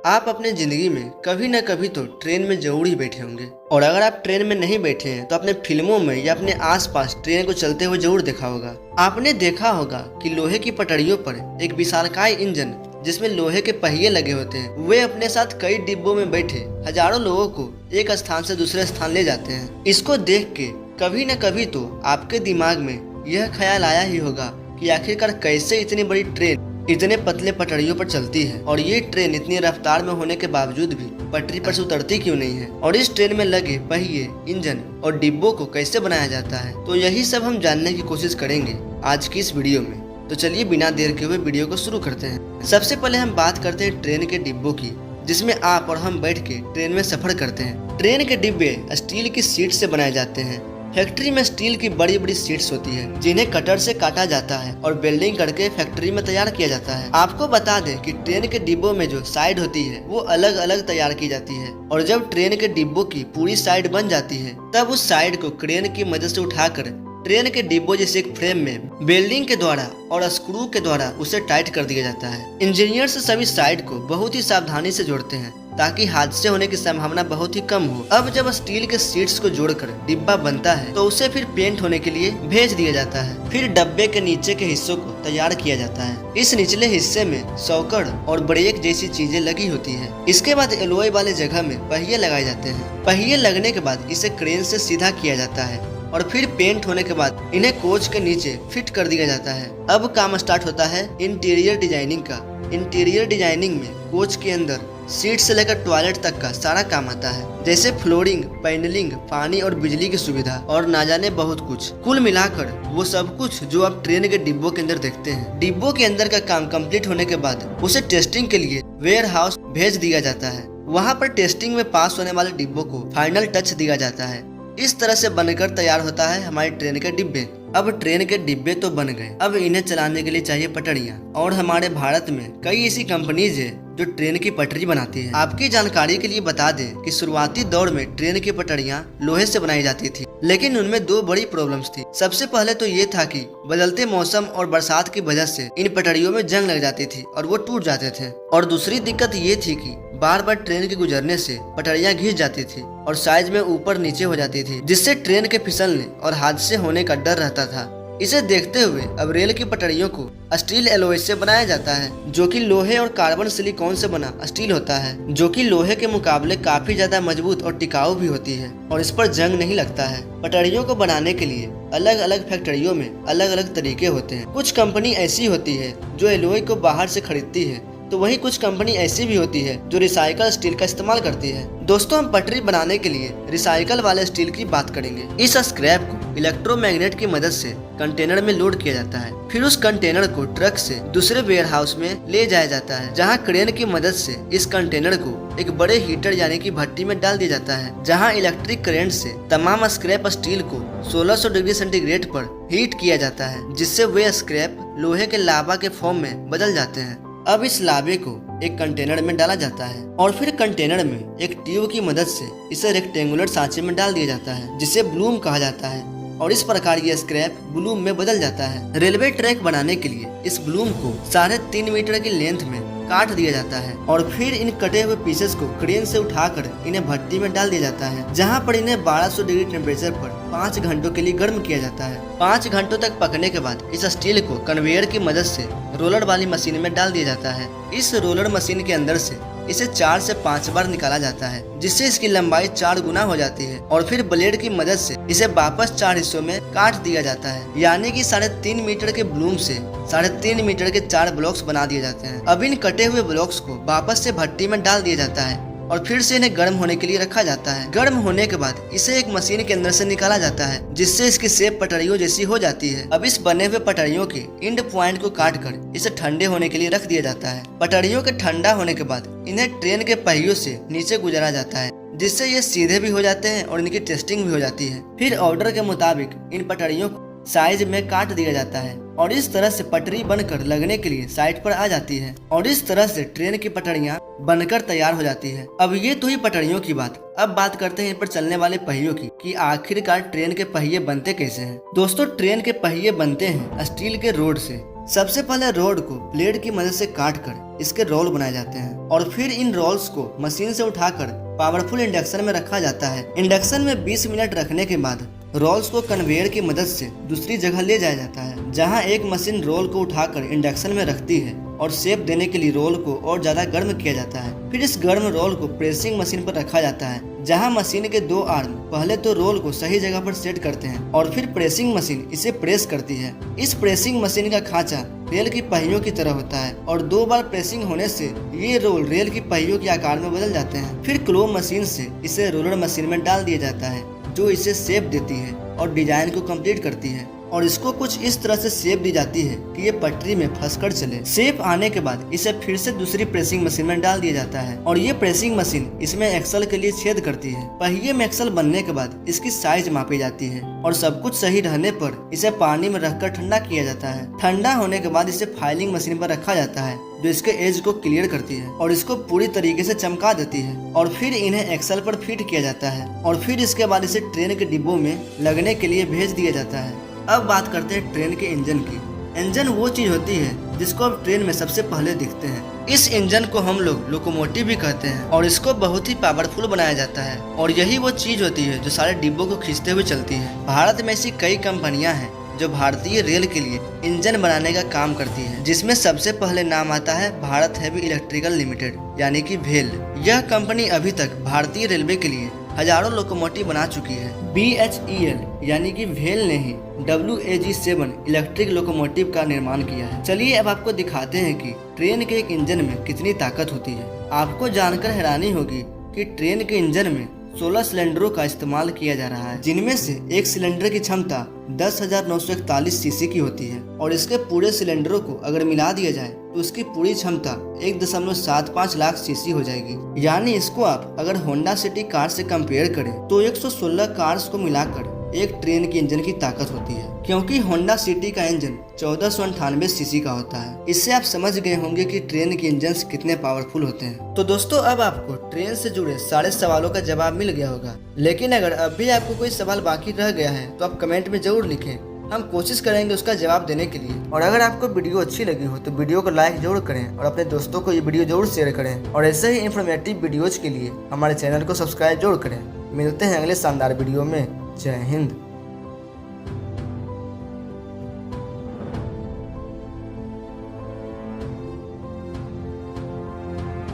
आप अपने जिंदगी में कभी न कभी तो ट्रेन में जरूर ही बैठे होंगे। और अगर आप ट्रेन में नहीं बैठे हैं तो अपने फिल्मों में या अपने आसपास ट्रेन को चलते हुए जरूर देखा होगा। आपने देखा होगा कि लोहे की पटरियों पर एक विशालकाय इंजन जिसमें लोहे के पहिए लगे होते हैं, वे अपने साथ कई डिब्बों में बैठे हजारों लोगों को एक स्थान से दूसरे स्थान ले जाते हैं। इसको देख के कभी न कभी तो आपके दिमाग में यह ख्याल आया ही होगा कि आखिरकार कैसे इतनी बड़ी ट्रेन इतने पतले पटरियों पर चलती है, और ये ट्रेन इतनी रफ्तार में होने के बावजूद भी पटरी पर से उतरती क्यों नहीं है, और इस ट्रेन में लगे पहिए, इंजन और डिब्बों को कैसे बनाया जाता है। तो यही सब हम जानने की कोशिश करेंगे आज की इस वीडियो में। तो चलिए बिना देर के हुए वीडियो को शुरू करते हैं। सबसे पहले हम बात करते हैं ट्रेन के डिब्बों की, जिसमें आप और हम बैठ के ट्रेन में सफर करते हैं। ट्रेन के डिब्बे स्टील की शीट से बनाए जाते हैं। फैक्ट्री में स्टील की बड़ी बड़ी शीट्स होती है जिन्हें कटर से काटा जाता है और वेल्डिंग करके फैक्ट्री में तैयार किया जाता है। आपको बता दें कि ट्रेन के डिब्बों में जो साइड होती है वो अलग अलग तैयार की जाती है, और जब ट्रेन के डिब्बों की पूरी साइड बन जाती है तब उस साइड को क्रेन की मदद से उठाकर ट्रेन के डिब्बों जैसे एक फ्रेम में वेल्डिंग के द्वारा और स्क्रू के द्वारा उसे टाइट कर दिया जाता है। इंजीनियर सभी साइड को बहुत ही सावधानी से जोड़ते हैं ताकि हादसे होने की संभावना बहुत ही कम हो। अब जब स्टील के शीट्स को जोड़कर डिब्बा बनता है तो उसे फिर पेंट होने के लिए भेज दिया जाता है। फिर डब्बे के नीचे के हिस्सों को तैयार किया जाता है। इस निचले हिस्से में सौकड़ और ब्रेक जैसी चीजें लगी होती है। इसके बाद एलॉय वाले जगह में पहिए लगाए जाते हैं। पहिए लगने के बाद इसे क्रेन से सीधा किया जाता है और फिर पेंट होने के बाद इन्हें कोच के नीचे फिट कर दिया जाता है। अब काम स्टार्ट होता है इंटीरियर डिजाइनिंग का। इंटीरियर डिजाइनिंग में कोच के अंदर सीट से लेकर टॉयलेट तक का सारा काम आता है, जैसे फ्लोरिंग, पैनलिंग, पानी और बिजली की सुविधा और ना जाने बहुत कुछ। कुल मिलाकर वो सब कुछ जो आप ट्रेन के डिब्बों के अंदर देखते हैं। डिब्बों के अंदर का काम कंप्लीट होने के बाद उसे टेस्टिंग के लिए वेयर हाउस भेज दिया जाता है। वहाँ पर टेस्टिंग में पास होने वाले डिब्बों को फाइनल टच दिया जाता है। इस तरह से बनकर तैयार होता है हमारी ट्रेन के डिब्बे। अब ट्रेन के डिब्बे तो बन गए, अब इन्हें चलाने के लिए चाहिए पटरियां। और हमारे भारत में कई ऐसी कंपनीज है जो ट्रेन की पटरी बनाती है। आपकी जानकारी के लिए बता दें कि शुरुआती दौर में ट्रेन की पटरियां लोहे से बनाई जाती थी, लेकिन उनमें दो बड़ी प्रॉब्लम्स थी। सबसे पहले तो ये था कि बदलते मौसम और बरसात की वजह से इन पटरियों में जंग लग जाती थी और वो टूट जाते थे। और दूसरी दिक्कत ये थी कि बार बार ट्रेन के गुजरने से पटरियां घिस जाती थी और साइज में ऊपर नीचे हो जाती थी, जिससे ट्रेन के फिसलने और हादसे होने का डर रहता था। इसे देखते हुए अब रेल की पटरियों को स्टील एलॉय से बनाया जाता है, जो कि लोहे और कार्बन सिलिकॉन से बना स्टील होता है, जो कि लोहे के मुकाबले काफी ज्यादा मजबूत और टिकाऊ भी होती है और इस पर जंग नहीं लगता है। पटरियों को बनाने के लिए अलग अलग फैक्ट्रियों में अलग अलग तरीके होते हैं। कुछ कंपनी ऐसी होती है जो एलॉय को बाहर से खरीदती है, तो वहीं कुछ कंपनी ऐसी भी होती है जो रिसाइकल स्टील का इस्तेमाल करती है। दोस्तों, हम पटरी बनाने के लिए रिसाइकल वाले स्टील की बात करेंगे। इस स्क्रैप को इलेक्ट्रोमैग्नेट की मदद से कंटेनर में लोड किया जाता है। फिर उस कंटेनर को ट्रक से दूसरे वेयर हाउस में ले जाया जाता है, जहां क्रेन की मदद से इस कंटेनर को एक बड़े हीटर यानी कि भट्टी में डाल दिया जाता है, जहां इलेक्ट्रिक करंट से तमाम स्क्रैप स्टील को 1600 डिग्री सेंटीग्रेड पर हीट किया जाता है, जिससे वे स्क्रैप लोहे के लावा के फॉर्म में बदल जाते हैं। अब इस लावे को एक कंटेनर में डाला जाता है और फिर कंटेनर में एक ट्यूब की मदद से इसे रेक्टेंगुलर सांचे में डाल दिया जाता है, जिसे ब्लूम कहा जाता है, और इस प्रकार ये स्क्रैप ब्लूम में बदल जाता है। रेलवे ट्रैक बनाने के लिए इस ब्लूम को 3.5 मीटर की लेंथ में काट दिया जाता है और फिर इन कटे हुए पीसेस को क्रेन से उठाकर इन्हें भट्टी में डाल दिया जाता है, जहां पर इन्हें 1200 डिग्री टेम्परेचर पर 5 घंटों के लिए गर्म किया जाता है। 5 घंटों तक पकने के बाद इस स्टील को कन्वेयर की मदद से रोलर वाली मशीन में डाल दिया जाता है। इस रोलर मशीन के अंदर से इसे 4 से 5 बार निकाला जाता है, जिससे इसकी लंबाई 4 गुना हो जाती है, और फिर ब्लेड की मदद से इसे वापस 4 हिस्सों में काट दिया जाता है, यानी कि 3.5 मीटर के ब्लूम से 3.5 मीटर के 4 ब्लॉक्स बना दिए जाते हैं। अब इन कटे हुए ब्लॉक्स को वापस से भट्टी में डाल दिया जाता है और फिर से इन्हें गर्म होने के लिए रखा जाता है। गर्म होने के बाद इसे एक मशीन के अंदर से निकाला जाता है, जिससे इसकी शेप पटरियों जैसी हो जाती है। अब इस बने हुए पटरियों के एंड पॉइंट को काट कर इसे ठंडे होने के लिए रख दिया जाता है। पटरियों के ठंडा होने के बाद इन्हें ट्रेन के पहियों से नीचे गुजारा जाता है, जिससे ये सीधे भी हो जाते हैं और इनकी टेस्टिंग भी हो जाती है। फिर ऑर्डर के मुताबिक इन पटरियों को साइज में काट दिया जाता है और इस तरह से पटरी बनकर लगने के लिए साइड पर आ जाती है, और इस तरह से ट्रेन की पटरियां बनकर तैयार हो जाती है। अब ये तो ही पटरियों की बात। अब बात करते हैं इन पर चलने वाले पहियों की, कि आखिरकार ट्रेन के पहिए बनते कैसे हैं। दोस्तों, ट्रेन के पहिए बनते हैं स्टील के रोड से, सबसे पहले रोड को ब्लेड की मदद से काट कर इसके रोल बनाए जाते हैं और फिर इन रोल्स को मशीन से उठाकर पावरफुल इंडक्शन में रखा जाता है। इंडक्शन में 20 मिनट रखने के बाद रोल्स को कन्वेयर की मदद से दूसरी जगह ले जाया जाता है, जहां एक मशीन रोल को उठाकर इंडक्शन में रखती है और शेप देने के लिए रोल को और ज्यादा गर्म किया जाता है। फिर इस गर्म रोल को प्रेसिंग मशीन पर रखा जाता है, जहां मशीन के 2 आर्म पहले तो रोल को सही जगह पर सेट करते हैं और फिर प्रेसिंग मशीन इसे प्रेस करती है। इस प्रेसिंग मशीन का खांचा रेल की पहियों की तरह होता है और 2 बार प्रेसिंग होने से ये रोल रेल की पहियों के आकार में बदल जाते हैं। फिर क्लो मशीन से इसे रोलर मशीन में डाल दिया जाता है, जो इसे शेप देती है और डिजाइन को कंप्लीट करती है और इसको कुछ इस तरह से शेप दी जाती है कि ये पटरी में फंसकर चले। शेप आने के बाद इसे फिर से दूसरी प्रेसिंग मशीन में डाल दिया जाता है और ये प्रेसिंग मशीन इसमें एक्सल के लिए छेद करती है। पहिए में एक्सल बनने के बाद इसकी साइज मापी जाती है और सब कुछ सही रहने पर इसे पानी में रखकर ठंडा किया जाता है। ठंडा होने के बाद इसे फाइलिंग मशीन पर रखा जाता है, जो इसके एज को क्लियर करती है और इसको पूरी तरीके से चमका देती है और फिर इन्हें एक्सल पर फिट किया जाता है और फिर इसके बाद इसे ट्रेन के डिब्बों में लगने के लिए भेज दिया जाता है। अब बात करते हैं ट्रेन के इंजन की। इंजन वो चीज होती है जिसको अब ट्रेन में सबसे पहले दिखते हैं। इस इंजन को हम लोग लोकोमोटिव भी कहते हैं और इसको बहुत ही पावरफुल बनाया जाता है और यही वो चीज होती है जो सारे डिब्बों को खींचते हुए चलती है। भारत में ऐसी कई कंपनियां हैं जो भारतीय रेल के लिए इंजन बनाने का काम करती है, जिसमें सबसे पहले नाम आता है भारत हेवी इलेक्ट्रिकल लिमिटेड यानी कि भेल। यह कंपनी अभी तक भारतीय रेलवे के लिए हजारों लोकोमोटिव बना चुकी है। BHEL यानी कि भेल ने ही WAG7 इलेक्ट्रिक लोकोमोटिव का निर्माण किया है। चलिए अब आपको दिखाते हैं कि ट्रेन के एक इंजन में कितनी ताकत होती है। आपको जानकर हैरानी होगी कि ट्रेन के इंजन में 16 सिलेंडरों का इस्तेमाल किया जा रहा है, जिनमें से एक सिलेंडर की क्षमता 10,941 सीसी की होती है और इसके पूरे सिलेंडरों को अगर मिला दिया जाए तो उसकी पूरी क्षमता 1.75 लाख सीसी हो जाएगी। यानी इसको आप अगर होंडा सिटी कार से कंपेयर करें तो 116 कार्स को मिलाकर एक ट्रेन की इंजन की ताकत होती है, क्योंकि होंडा सिटी का इंजन 1498 सीसी का होता है। इससे आप समझ गए होंगे कि ट्रेन के इंजन कितने पावरफुल होते हैं। तो दोस्तों, अब आपको ट्रेन से जुड़े सारे सवालों का जवाब मिल गया होगा, लेकिन अगर अब भी आपको कोई सवाल बाकी रह गया है तो आप कमेंट में जरूर लिखें, हम कोशिश करेंगे उसका जवाब देने के लिए। और अगर आपको वीडियो अच्छी लगी हो तो वीडियो को लाइक जरूर करें और अपने दोस्तों को ये वीडियो जरूर शेयर करें और ऐसे ही इन्फॉर्मेटिव वीडियोज के लिए हमारे चैनल को सब्सक्राइब जरूर करें। मिलते हैं अगले शानदार वीडियो में। जय हिंद।